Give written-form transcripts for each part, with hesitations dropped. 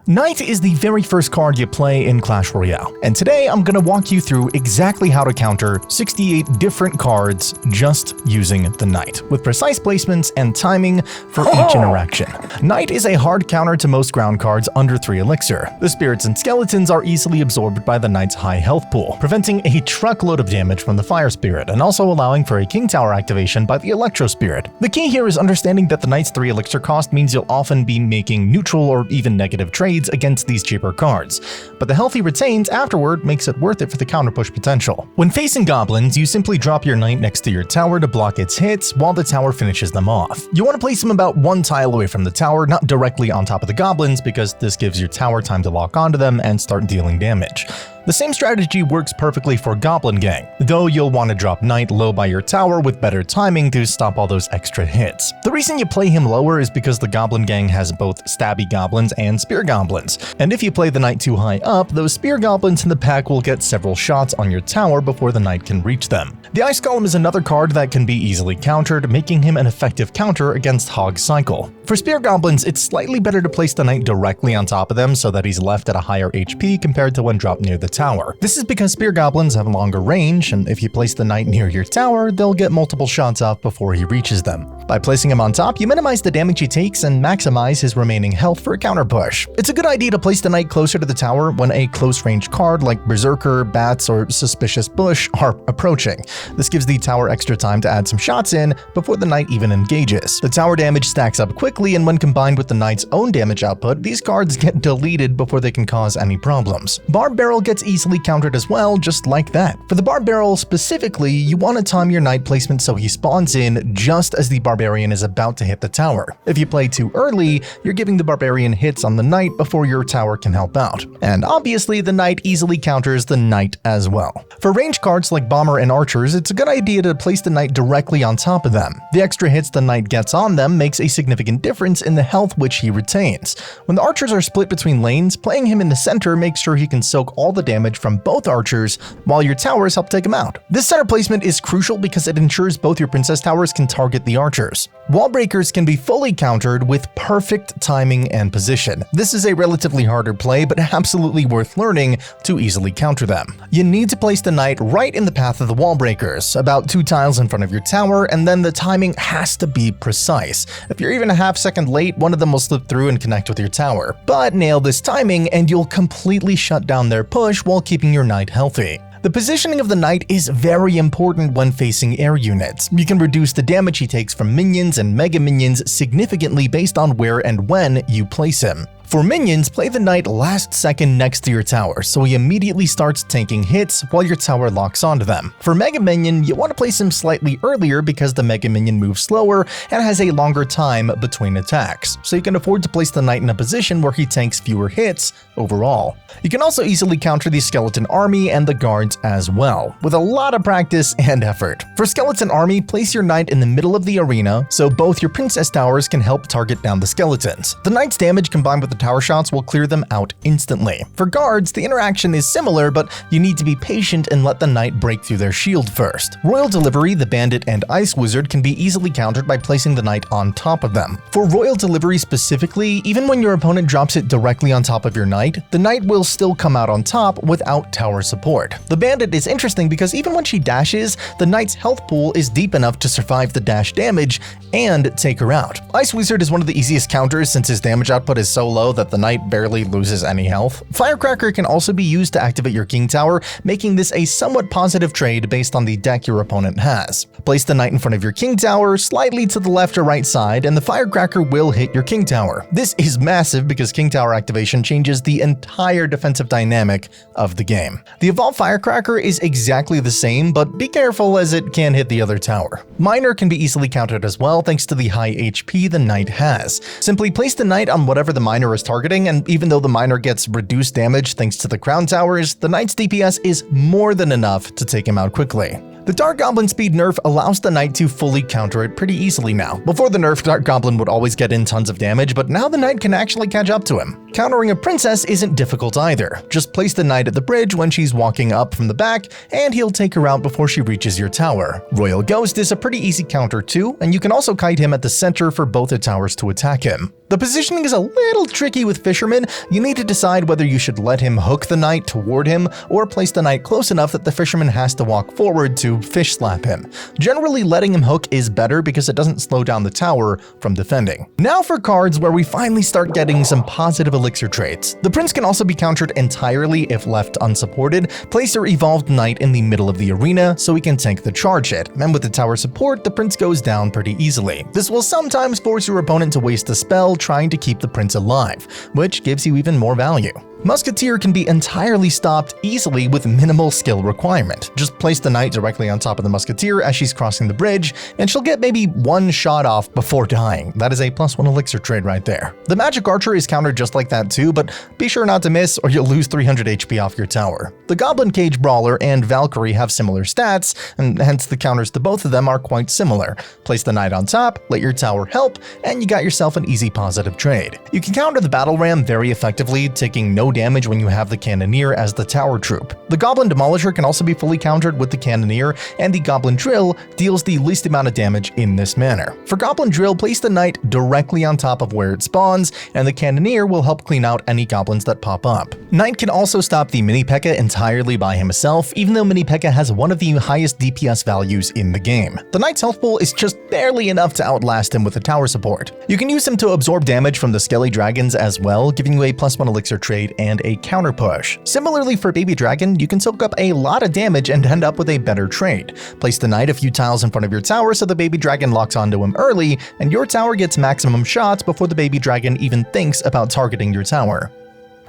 Knight is the very first card you play in Clash Royale, and today I'm gonna walk you through exactly how to counter 68 different cards just using the Knight, with precise placements and timing for each interaction. Knight is a hard counter to most ground cards under 3 Elixir. The spirits and skeletons are easily absorbed by the Knight's high health pool, preventing a truckload of damage from the Fire Spirit, and also allowing for a King Tower activation by the Electro Spirit. The key here is understanding that the Knight's 3 Elixir cost means you'll often be making neutral or even negative trades against these cheaper cards, but the health he retains afterward makes it worth it for the counter push potential. When facing goblins, you simply drop your Knight next to your tower to block its hits while the tower finishes them off. You want to place him about 1 tile away from the tower, not directly on top of the goblins, because this gives your tower time to lock onto them and start dealing damage. The same strategy works perfectly for Goblin Gang, though you'll want to drop Knight low by your tower with better timing to stop all those extra hits. The reason you play him lower is because the Goblin Gang has both stabby goblins and spear goblins, and if you play the Knight too high up, those spear goblins in the pack will get several shots on your tower before the Knight can reach them. The Ice Golem is another card that can be easily countered, making him an effective counter against Hog Cycle. For spear goblins, it's slightly better to place the Knight directly on top of them so that he's left at a higher HP compared to when dropped near the tower. This is because spear goblins have longer range, and if you place the Knight near your tower, they'll get multiple shots off before he reaches them. By placing him on top, you minimize the damage he takes and maximize his remaining health for a counter push. It's a good idea to place the Knight closer to the tower when a close range card like Berserker, Bats, or Suspicious Bush are approaching. This gives the tower extra time to add some shots in before the Knight even engages. The tower damage stacks up quickly, and when combined with the Knight's own damage output, these cards get deleted before they can cause any problems. Barb Barrel gets easily countered as well, just like that. For the Barb Barrel specifically, you want to time your Knight placement so he spawns in just as the Barbarian is about to hit the tower. If you play too early, you're giving the Barbarian hits on the Knight before your tower can help out. And obviously, the Knight easily counters the Knight as well. For range cards like Bomber and Archers, it's a good idea to place the Knight directly on top of them. The extra hits the Knight gets on them makes a significant difference in the health which he retains. When the Archers are split between lanes, playing him in the center makes sure he can soak all the damage from both archers while your towers help take him out. This center placement is crucial because it ensures both your princess towers can target the archers. Wall breakers can be fully countered with perfect timing and position. This is a relatively harder play, but absolutely worth learning to easily counter them. You need to place the Knight right in the path of the wall breakers, about 2 tiles in front of your tower, and then the timing has to be precise. If you're even a half second late, one of them will slip through and connect with your tower. But nail this timing and you'll completely shut down their push while keeping your Knight healthy. The positioning of the Knight is very important when facing air units. You can reduce the damage he takes from minions and mega minions significantly based on where and when you place him. For minions, play the Knight last second next to your tower, so he immediately starts tanking hits while your tower locks onto them. For Mega Minion, you want to place him slightly earlier because the Mega Minion moves slower and has a longer time between attacks, so you can afford to place the Knight in a position where he tanks fewer hits overall. You can also easily counter the Skeleton Army and the Guards as well, with a lot of practice and effort. For Skeleton Army, place your Knight in the middle of the arena so both your Princess Towers can help target down the skeletons. The Knight's damage combined with the tower shots will clear them out instantly. For guards, the interaction is similar, but you need to be patient and let the Knight break through their shield first. Royal Delivery, the Bandit, and Ice Wizard can be easily countered by placing the Knight on top of them. For Royal Delivery specifically, even when your opponent drops it directly on top of your Knight, the Knight will still come out on top without tower support. The Bandit is interesting because even when she dashes, the Knight's health pool is deep enough to survive the dash damage and take her out. Ice Wizard is one of the easiest counters since his damage output is so low that the Knight barely loses any health. Firecracker can also be used to activate your King Tower, making this a somewhat positive trade based on the deck your opponent has. Place the Knight in front of your King Tower, slightly to the left or right side, and the Firecracker will hit your King Tower. This is massive because King Tower activation changes the entire defensive dynamic of the game. The Evolved Firecracker is exactly the same, but be careful as it can hit the other tower. Miner can be easily countered as well thanks to the high HP the Knight has. Simply place the Knight on whatever the Miner is targeting, and even though the Miner gets reduced damage thanks to the Crown Towers, the Knight's DPS is more than enough to take him out quickly. The Dark Goblin speed nerf allows the Knight to fully counter it pretty easily now. Before the nerf, Dark Goblin would always get in tons of damage, but now the Knight can actually catch up to him. Countering a princess isn't difficult either. Just place the Knight at the bridge when she's walking up from the back, and he'll take her out before she reaches your tower. Royal Ghost is a pretty easy counter too, and you can also kite him at the center for both the towers to attack him. The positioning is a little tricky with Fisherman. You need to decide whether you should let him hook the Knight toward him or place the Knight close enough that the Fisherman has to walk forward to fish slap him. Generally, letting him hook is better because it doesn't slow down the tower from defending. Now for cards where we finally start getting some positive elixir traits. The Prince can also be countered entirely if left unsupported. Place your evolved Knight in the middle of the arena so he can tank the charge hit, and with the tower support, the Prince goes down pretty easily. This will sometimes force your opponent to waste a spell trying to keep the Prince alive, which gives you even more value. Musketeer can be entirely stopped easily with minimal skill requirement. Just place the Knight directly on top of the Musketeer as she's crossing the bridge, and she'll get maybe one shot off before dying. That is a +1 elixir trade right there. The Magic Archer is countered just like that too, but be sure not to miss or you'll lose 300 HP off your tower. The Goblin Cage Brawler and Valkyrie have similar stats, and hence the counters to both of them are quite similar. Place the Knight on top, let your tower help, and you got yourself an easy positive trade. You can counter the Battle Ram very effectively, taking no damage when you have the Cannoneer as the tower troop. The Goblin Demolisher can also be fully countered with the Cannoneer, and the Goblin Drill deals the least amount of damage in this manner. For Goblin Drill, place the Knight directly on top of where it spawns, and the Cannoneer will help clean out any goblins that pop up. Knight can also stop the Mini P.E.K.K.A. entirely by himself, even though Mini P.E.K.K.A. has one of the highest DPS values in the game. The Knight's health pool is just barely enough to outlast him with the tower support. You can use him to absorb damage from the Skelly Dragons as well, giving you a +1 elixir trade and a counter push. Similarly for Baby Dragon, you can soak up a lot of damage and end up with a better trade. Place the Knight a few tiles in front of your tower so the Baby Dragon locks onto him early, and your tower gets maximum shots before the Baby Dragon even thinks about targeting your tower.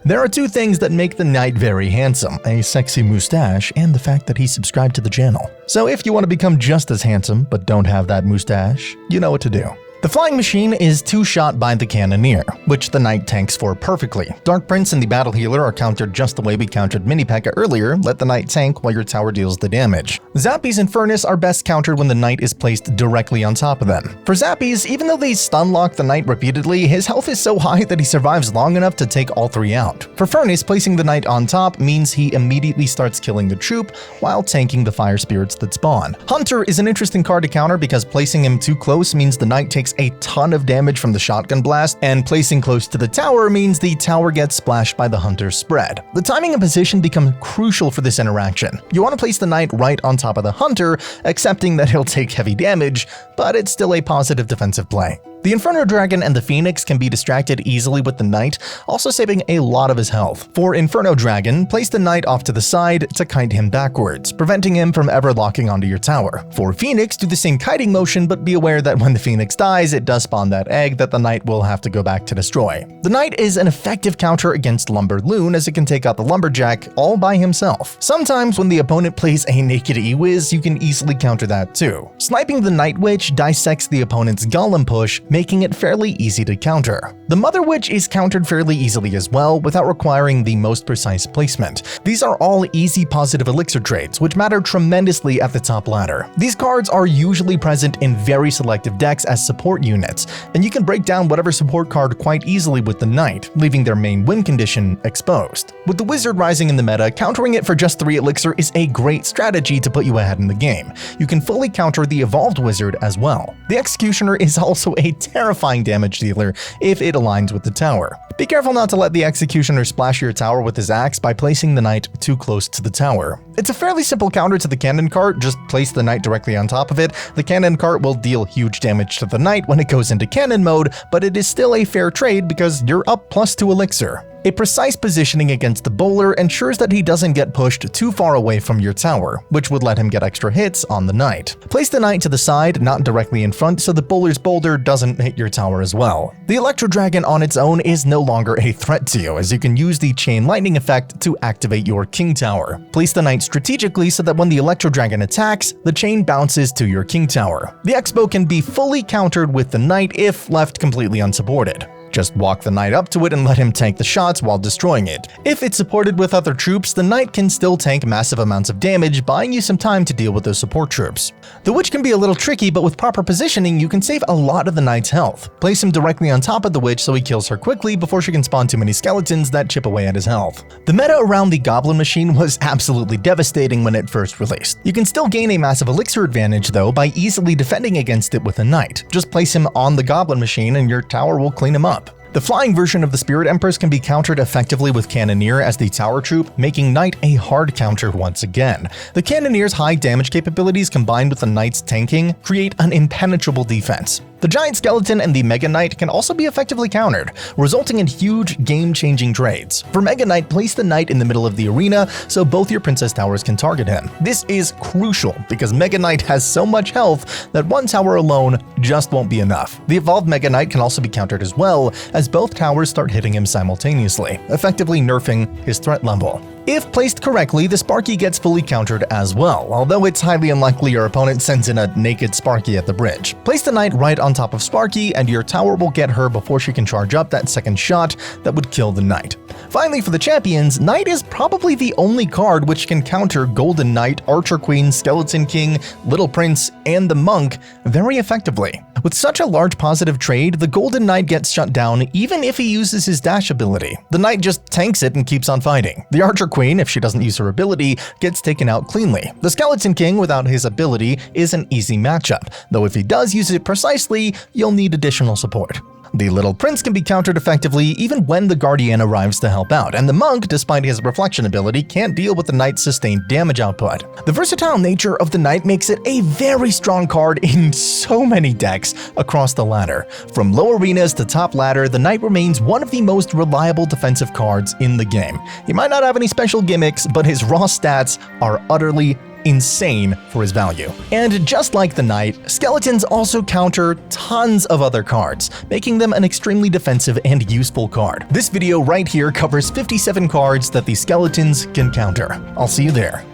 There are two things that make the Knight very handsome: a sexy mustache and the fact that he's subscribed to the channel. So if you want to become just as handsome but don't have that mustache, you know what to do. The Flying Machine is two-shot by the Cannoneer, which the Knight tanks for perfectly. Dark Prince and the Battle Healer are countered just the way we countered Mini P.E.K.K.A. earlier. Let the Knight tank while your tower deals the damage. Zappies and Furnace are best countered when the Knight is placed directly on top of them. For Zappies, even though they stun lock the Knight repeatedly, his health is so high that he survives long enough to take all three out. For Furnace, placing the Knight on top means he immediately starts killing the troop while tanking the fire spirits that spawn. Hunter is an interesting card to counter because placing him too close means the Knight takes a ton of damage from the shotgun blast, and placing close to the tower means the tower gets splashed by the Hunter's spread. The timing and position become crucial for this interaction. You want to place the Knight right on top of the Hunter, accepting that he'll take heavy damage, but it's still a positive defensive play. The Inferno Dragon and the Phoenix can be distracted easily with the Knight, also saving a lot of his health. For Inferno Dragon, place the Knight off to the side to kite him backwards, preventing him from ever locking onto your tower. For Phoenix, do the same kiting motion, but be aware that when the Phoenix dies, it does spawn that egg that the Knight will have to go back to destroy. The Knight is an effective counter against Lumberloon, as it can take out the Lumberjack all by himself. Sometimes when the opponent plays a naked E-Wiz, you can easily counter that too. Sniping the Night Witch dissects the opponent's Golem push, making it fairly easy to counter. The Mother Witch is countered fairly easily as well, without requiring the most precise placement. These are all easy positive elixir trades, which matter tremendously at the top ladder. These cards are usually present in very selective decks as support units, and you can break down whatever support card quite easily with the Knight, leaving their main win condition exposed. With the Wizard rising in the meta, countering it for just 3 elixir is a great strategy to put you ahead in the game. You can fully counter the Evolved Wizard as well. The Executioner is also a terrifying damage dealer if it aligns with the tower. Be careful not to let the Executioner splash your tower with his axe by placing the Knight too close to the tower. It's a fairly simple counter to the Cannon Cart, just place the Knight directly on top of it. The Cannon Cart will deal huge damage to the Knight when it goes into cannon mode, but it is still a fair trade because you're up +2 elixir. A precise positioning against the bowler ensures that he doesn't get pushed too far away from your tower, which would let him get extra hits on the Knight. Place the Knight to the side, not directly in front, so the bowler's boulder doesn't hit your tower as well. The Electro Dragon on its own is no longer a threat to you, as you can use the Chain Lightning effect to activate your King Tower. Place the Knight strategically so that when the Electro Dragon attacks, the chain bounces to your King Tower. The Expo can be fully countered with the Knight if left completely unsupported. Just walk the knight up to it and let him tank the shots while destroying it. If it's supported with other troops, the knight can still tank massive amounts of damage, buying you some time to deal with those support troops. The witch can be a little tricky, but with proper positioning, you can save a lot of the knight's health. Place him directly on top of the witch so he kills her quickly before she can spawn too many skeletons that chip away at his health. The meta around the goblin machine was absolutely devastating when it first released. You can still gain a massive elixir advantage though by easily defending against it with a knight. Just place him on the goblin machine and your tower will clean him up. The flying version of the Spirit Empress can be countered effectively with Cannoneer as the tower troop, making Knight a hard counter once again. The Cannoneer's high damage capabilities combined with the Knight's tanking create an impenetrable defense. The Giant Skeleton and the Mega Knight can also be effectively countered, resulting in huge game-changing trades. For Mega Knight, place the Knight in the middle of the arena so both your Princess Towers can target him. This is crucial because Mega Knight has so much health that one tower alone just won't be enough. The evolved Mega Knight can also be countered as well, as both towers start hitting him simultaneously, effectively nerfing his threat level. If placed correctly, the Sparky gets fully countered as well, although it's highly unlikely your opponent sends in a naked Sparky at the bridge. Place the Knight right on top of Sparky and your tower will get her before she can charge up that second shot that would kill the Knight. Finally, for the champions, Knight is probably the only card which can counter Golden Knight, Archer Queen, Skeleton King, Little Prince, and the Monk very effectively. With such a large positive trade, the Golden Knight gets shut down even if he uses his dash ability. The Knight just tanks it and keeps on fighting. The Archer Queen, if she doesn't use her ability, gets taken out cleanly. The Skeleton King without his ability is an easy matchup, though if he does use it precisely, you'll need additional support. The Little Prince can be countered effectively even when the Guardian arrives to help out, and the Monk, despite his reflection ability, can't deal with the Knight's sustained damage output. The versatile nature of the Knight makes it a very strong card in so many decks across the ladder. From low arenas to top ladder, the Knight remains one of the most reliable defensive cards in the game. He might not have any special gimmicks, but his raw stats are utterly insane for his value. And just like the Knight, Skeletons also counter tons of other cards, making them an extremely defensive and useful card. This video right here covers 57 cards that the Skeletons can counter. I'll see you there.